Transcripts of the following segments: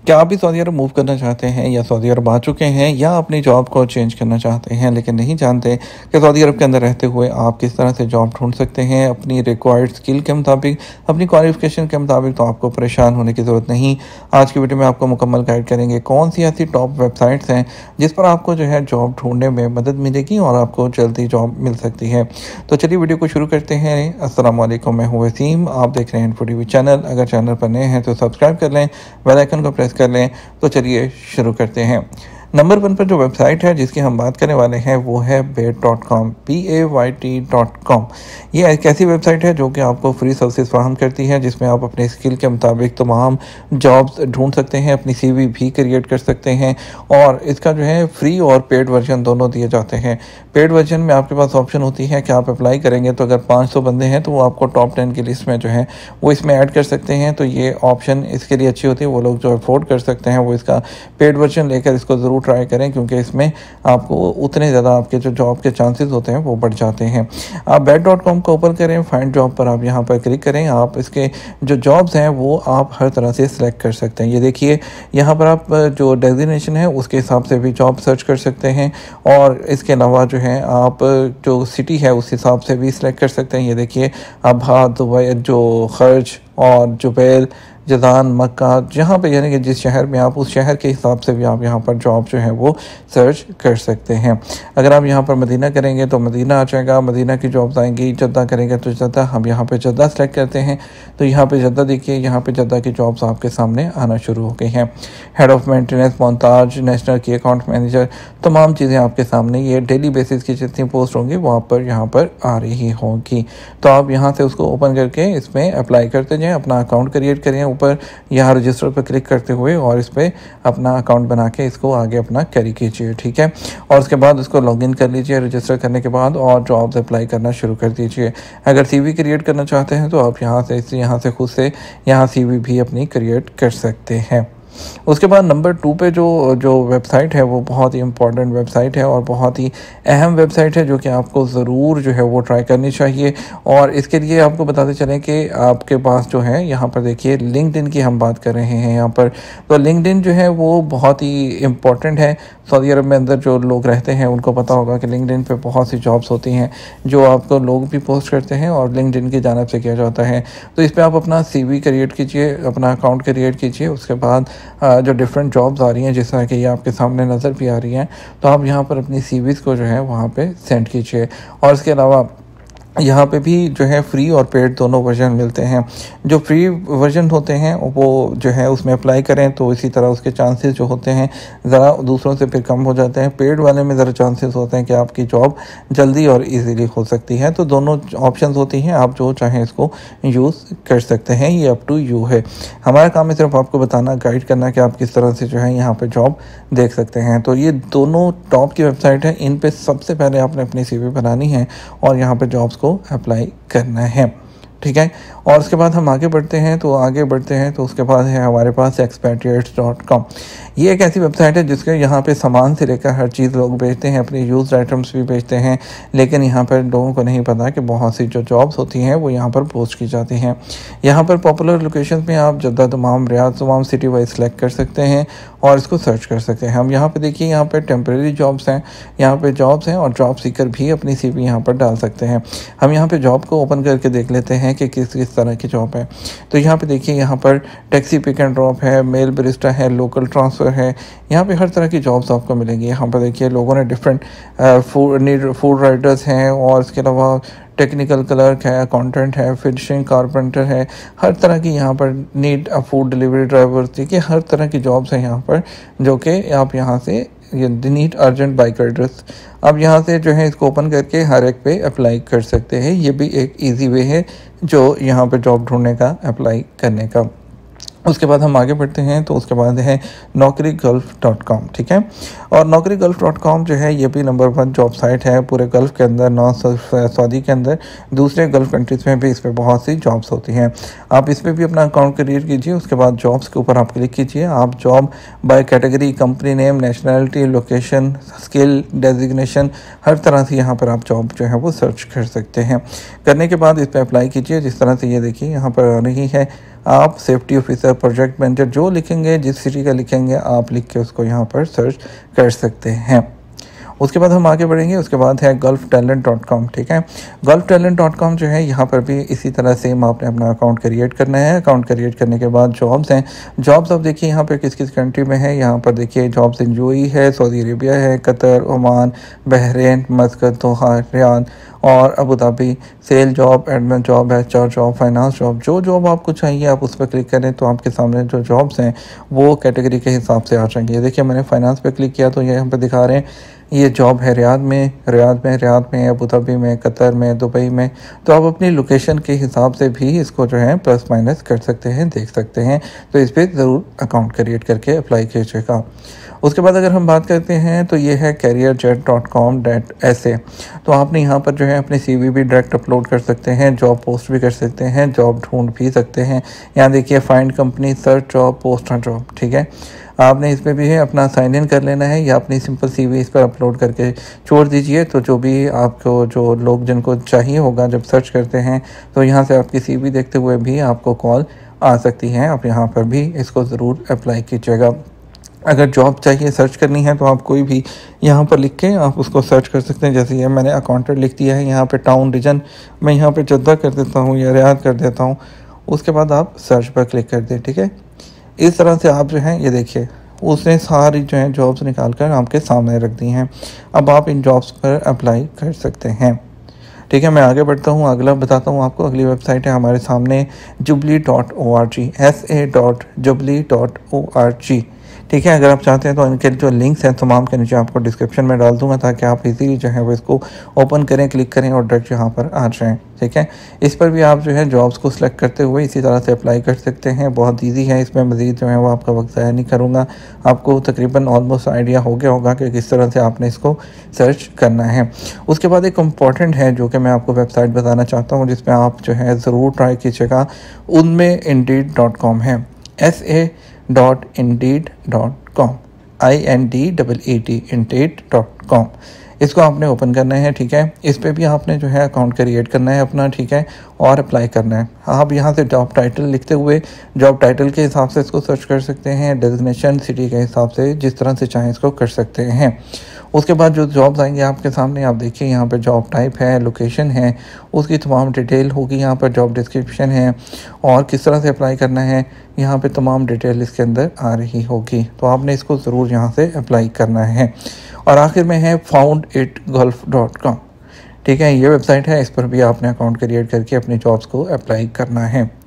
क्या आप भी सऊदी अरब मूव करना चाहते हैं या सऊदी अरब आ चुके हैं या अपनी जॉब को चेंज करना चाहते हैं लेकिन नहीं जानते कि सऊदी अरब के अंदर रहते हुए आप किस तरह से जॉब ढूंढ सकते हैं अपनी रिक्वायर्ड स्किल के मुताबिक, अपनी क्वालिफिकेशन के मुताबिक, तो आपको परेशान होने की ज़रूरत नहीं। आज की वीडियो में आपको मुकम्मल गाइड करेंगे कौन सी ऐसी टॉप वेबसाइट्स हैं जिस पर आपको जो है जॉब ढूंढने में मदद मिलेगी और आपको जल्दी जॉब मिल सकती है। तो चलिए वीडियो को शुरू करते हैं। अस्सलाम वालेकुम, मैं हूं वसीम, आप देख रहे हैं इन्फो टीवी चैनल। अगर चैनल पर नए हैं तो सब्सक्राइब कर लें, बेल आइकन को प्रेस कर लें। तो चलिए शुरू करते हैं। नंबर 1 पर जो वेबसाइट है जिसकी हम बात करने वाले हैं वो है bayt.com, PAYT.com। ये एक ऐसी वेबसाइट है जो कि आपको फ्री सर्विसेज फराहम करती है जिसमें आप अपने स्किल के मुताबिक तमाम जॉब्स ढूंढ सकते हैं, अपनी CV भी क्रिएट कर सकते हैं और इसका जो है फ्री और पेड वर्जन दोनों दिए जाते हैं। पेड वर्जन में आपके पास ऑप्शन होती है कि आप अप्लाई करेंगे तो अगर 500 बंदे हैं तो वो आपको टॉप 10 की लिस्ट में जो है वो इसमें ऐड कर सकते हैं। तो ये ऑप्शन इसके लिए अच्छी होती है, वो लोग जो अफोर्ड कर सकते हैं वो इसका पेड वर्जन लेकर इसको ज़रूर ट्राई करें क्योंकि इसमें आपको उतने ज़्यादा आपके जो जॉब के चांसेस होते हैं वो बढ़ जाते हैं। आप bayt.com को ओपन करें, फाइंड जॉब पर आप यहाँ पर क्लिक करें। आप इसके जो जॉब्स हैं वो आप हर तरह से सिलेक्ट कर सकते हैं। ये देखिए यहाँ पर आप जो डेजिग्नेशन है उसके हिसाब से भी जॉब सर्च कर सकते हैं और इसके अलावा जो है आप जो सिटी है उस हिसाब से भी सिलेक्ट कर सकते हैं। ये देखिए अबहा, दुबई, जो खर्च और जुबैल, जदान, मक्का, जहाँ पे यानी कि जिस शहर में आप उस शहर के हिसाब से भी आप यहाँ पर जॉब जो है वो सर्च कर सकते हैं। अगर आप यहाँ पर मदीना करेंगे तो मदीना आ जाएगा, मदीना की जॉब्स आएंगी। जद्दा करेंगे तो जद्दा, हम यहाँ पे जद्दा सेलेक्ट करते हैं तो यहाँ पे जद्दा देखिए, यहाँ पे जद्दा की जॉब्स आपके सामने आना शुरू हो गई हैं। हेड ऑफ मेंटेनेंस, मोन्ताज, नेशनल की अकाउंट मैनेजर, तमाम चीज़ें आपके सामने ये डेली बेसिस की जितनी पोस्ट होंगी वो आप पर यहाँ पर आ रही होंगी। तो आप यहाँ से उसको ओपन करके इसमें अप्लाई करते जाएँ, अपना अकाउंट क्रिएट करें ऊपर यहाँ रजिस्टर पर क्लिक करते हुए और इस पर अपना अकाउंट बना के इसको आगे अपना कैरी कीजिए, ठीक है। और उसके बाद उसको लॉगिन कर लीजिए रजिस्टर करने के बाद और जॉब्स अप्लाई करना शुरू कर दीजिए। अगर CV क्रिएट करना चाहते हैं तो आप यहाँ से खुद से यहाँ CV भी अपनी क्रिएट कर सकते हैं। उसके बाद नंबर 2 पे जो वेबसाइट है वो बहुत ही इंपॉर्टेंट वेबसाइट है और बहुत ही अहम वेबसाइट है जो कि आपको ज़रूर जो है वो ट्राई करनी चाहिए। और इसके लिए आपको बताते चलें कि आपके पास जो है यहाँ पर देखिए लिंक्डइन की हम बात कर रहे हैं यहाँ पर। तो लिंक्डइन जो है वो बहुत ही इम्पॉर्टेंट है। सऊदी अरब में अंदर जो लोग रहते हैं उनको पता होगा कि लिंक्डइन पे बहुत सी जॉब्स होती हैं जो आपको लोग भी पोस्ट करते हैं और लिंक्डइन की जानिब से किया जाता है। तो इस पर आप अपना CV क्रिएट कीजिए, अपना अकाउंट क्रिएट कीजिए। उसके बाद जो डिफरेंट जॉब्स आ रही हैं जिस तरह कि ये आपके सामने नज़र भी आ रही हैं तो आप यहाँ पर अपनी CVs को जो है वहाँ पे सेंड कीजिए। और इसके अलावा यहाँ पे भी जो है फ्री और पेड दोनों वर्जन मिलते हैं। जो फ्री वर्जन होते हैं वो जो है उसमें अप्लाई करें तो इसी तरह उसके चांसेस जो होते हैं ज़रा दूसरों से फिर कम हो जाते हैं। पेड वाले में ज़रा चांसेस होते हैं कि आपकी जॉब जल्दी और इजीली हो सकती है। तो दोनों ऑप्शंस होती हैं, आप जो चाहें इसको यूज़ कर सकते हैं, ये अप टू यू है। हमारा काम है सिर्फ आपको बताना, गाइड करना कि आप किस तरह से जो है यहाँ पर जॉब देख सकते हैं। तो ये दोनों टॉप की वेबसाइट है, इन पर सबसे पहले आपने अपनी CV बनानी है और यहाँ पर जॉब्स को अप्लाई करना है, ठीक है। और उसके बाद हम आगे बढ़ते हैं तो उसके बाद है हमारे पास expatriates.com। ये एक ऐसी वेबसाइट है जिसके यहाँ पे सामान से लेकर हर चीज़ लोग बेचते हैं, अपनी यूज्ड आइटम्स भी बेचते हैं। लेकिन यहाँ पर लोगों को नहीं पता कि बहुत सी जो जॉब्स होती हैं वो यहाँ पर पोस्ट की जाती हैं। यहाँ पर पॉपुलर लोकेशन में आप जद्दा, दमाम, रियाद, तमाम सिटी वाइज सेलेक्ट कर सकते हैं और इसको सर्च कर सकते हैं। हम यहाँ पे देखिए, यहाँ पे टेम्प्रेरी जॉब्स हैं, यहाँ पे जॉब्स हैं और जॉब सीकर भी अपनी CV यहाँ पर डाल सकते हैं। हम यहाँ पे जॉब को ओपन करके देख लेते हैं कि किस तरह की जॉब है। तो यहाँ पे देखिए, यहाँ पर टैक्सी पिक एंड ड्रॉप है, मेल बरिस्टा है, लोकल ट्रांसफ़र है। यहाँ पे हर तरह की जॉब्स आपको मिलेंगी। यहाँ पर देखिए लोगों ने डिफरेंट फूड राइटर्स हैं और इसके अलावा टेक्निकल क्लर्क है, अकाउंटेंट है, फिनिशिंग कारपेंटर है, हर तरह की यहाँ पर नीड फूड डिलीवरी ड्राइवर, देखिए हर तरह की जॉब्स हैं यहाँ पर जो कि आप यहाँ से ये नीड अर्जेंट बाइक राइडर्स, अब यहाँ से जो है इसको ओपन करके हर एक पे अप्लाई कर सकते हैं। ये भी एक इजी वे है जो यहाँ पे जॉब ढूंढने का, अप्लाई करने का। उसके बाद हम आगे बढ़ते हैं तो उसके बाद है naukri-gulf.com, ठीक है। और naukri-gulf.com जो है ये भी नंबर 1 जॉब साइट है पूरे गल्फ़ के अंदर, नॉन सिर्फ सऊदी के अंदर, दूसरे गल्फ़ कंट्रीज़ में भी इस पर बहुत सी जॉब्स होती हैं। आप इस पर भी अपना अकाउंट क्रिएट कीजिए। उसके बाद जॉब्स के ऊपर आप क्लिक कीजिए। आप job by category, company name, nationality, location, skill, designation, हर तरह से यहाँ पर आप जॉब जो है वो सर्च कर सकते हैं। करने के बाद इस पर अप्लाई कीजिए। जिस तरह से ये देखिए यहाँ पर आ रही है, आप सेफ्टी ऑफिसर, प्रोजेक्ट मैनेजर जो लिखेंगे, जिस सिटी का लिखेंगे आप लिख के उसको यहाँ पर सर्च कर सकते हैं। उसके बाद हम आगे बढ़ेंगे। उसके बाद है gulftalent.com। ठीक है, gulftalent.com जो है यहाँ पर भी इसी तरह सेम आपने अपना अकाउंट क्रिएट करना है। अकाउंट क्रिएट करने के बाद जॉब्स हैं, जॉब्स आप देखिए यहाँ पे किस किस कंट्री में है। यहाँ पर देखिए जॉब्स इन यूएई है, सऊदी अरेबिया है, Qatar, Oman, Bahrain, Muscat, Doha, Riyadh और Abu Dhabi. Sale job, admin job, HR job, finance job, जो जॉब आपको चाहिए आप उस पर क्लिक करें तो आपके सामने जो जॉब्स हैं वो कैटेगरी के हिसाब से आ जाएंगे। देखिए मैंने फाइनेंस पे क्लिक किया तो ये यहाँ पे दिखा रहे हैं ये जॉब है रियाद में, अबू धाबी में, कतर में, दुबई में। तो आप अपनी लोकेशन के हिसाब से भी इसको जो है प्लस माइनस कर सकते हैं, देख सकते हैं। तो इस पर ज़रूर अकाउंट क्रिएट करके अप्लाई कीजिएगा। उसके बाद अगर हम बात करते हैं तो ये है careerjet.com.sa। तो आपने यहाँ पर जो है अपनी CV भी डायरेक्ट अपलोड कर सकते हैं, जॉब पोस्ट भी कर सकते हैं, जॉब ढूंढ भी सकते हैं। यहाँ देखिए find company, search job, post on job. ठीक है, आपने इसमें भी है अपना साइन इन कर लेना है या अपनी सिंपल CV इस पर अपलोड करके छोड़ दीजिए। तो जो भी आपको जो लोग जिनको चाहिए होगा जब सर्च करते हैं तो यहाँ से आपकी CV देखते हुए भी आपको कॉल आ सकती है। आप यहाँ पर भी इसको ज़रूर अप्लाई कीजिएगा। अगर जॉब चाहिए सर्च करनी है तो आप कोई भी यहाँ पर लिख के आप उसको सर्च कर सकते हैं। जैसे ये मैंने अकाउंटेंट लिख दिया है, यहाँ पे टाउन रीजन मैं यहाँ पे जद्दा कर देता हूँ या रियाद कर देता हूँ। उसके बाद आप सर्च पर क्लिक कर दें। ठीक है, इस तरह से आप जो है ये देखिए उसने सारी जो है जॉब्स निकाल कर आपके सामने रख दी हैं। अब आप इन जॉब्स पर अप्लाई कर सकते हैं। ठीक है, मैं आगे बढ़ता हूँ, अगला बताता हूँ आपको। अगली वेबसाइट है हमारे सामने jubilee.org, sa.jubilee.org। ठीक है, अगर आप चाहते हैं तो इनके जो लिंक्स हैं तमाम के नीचे आपको डिस्क्रिप्शन में डाल दूंगा ताकि आप इजीली जो है वो इसको ओपन करें, क्लिक करें और डायरेक्ट यहाँ पर आ जाएँ। ठीक है, इस पर भी आप जो है जॉब्स को सिलेक्ट करते हुए इसी तरह से अप्लाई कर सकते हैं। बहुत इजी है, इसमें मज़ीद जो है वो आपका वक्त ज़ाया नहीं करूँगा। आपको तकरीबन ऑलमोस्ट आइडिया हो गया होगा कि किस तरह से आपने इसको सर्च करना है। उसके बाद एक इम्पॉर्टेंट है जो कि मैं आपको वेबसाइट बताना चाहता हूँ जिसमें आप जो है ज़रूर ट्राई कीजिएगा। उनमें indeed.com है, sa.indeed.com, indeed.com। इसको आपने ओपन करना है। ठीक है, इस पे भी आपने जो है अकाउंट क्रिएट करना है अपना। ठीक है, और अप्लाई करना है। आप यहाँ से जॉब टाइटल लिखते हुए जॉब टाइटल के हिसाब से इसको सर्च कर सकते हैं, डेजिग्नेशन सिटी के हिसाब से जिस तरह से चाहें इसको कर सकते हैं। उसके बाद जो जॉब्स आएंगे आपके सामने, आप देखिए यहाँ पे जॉब टाइप है, लोकेशन है, उसकी तमाम डिटेल होगी। यहाँ पर जॉब डिस्क्रिप्शन है और किस तरह से अप्लाई करना है यहाँ पे तमाम डिटेल इसके अंदर आ रही होगी। तो आपने इसको ज़रूर यहाँ से अप्लाई करना है। और आखिर में है founditgulf.com। ठीक है, ये वेबसाइट है, इस पर भी आपने अकाउंट क्रिएट करके अपनी जॉब्स को अप्लाई करना है।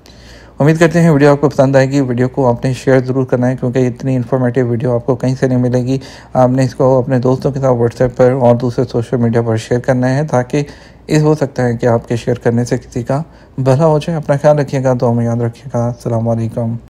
उम्मीद करते हैं वीडियो आपको पसंद आएगी। वीडियो को आपने शेयर ज़रूर करना है क्योंकि इतनी इन्फॉर्मेटिव वीडियो आपको कहीं से नहीं मिलेगी। आपने इसको अपने दोस्तों के साथ व्हाट्सएप पर और दूसरे सोशल मीडिया पर शेयर करना है ताकि इस हो सकता है कि आपके शेयर करने से किसी का भला हो जाए। अपना ख्याल रखिएगा, दुआ में याद रखिएगा। अस्सलाम वालेकुम।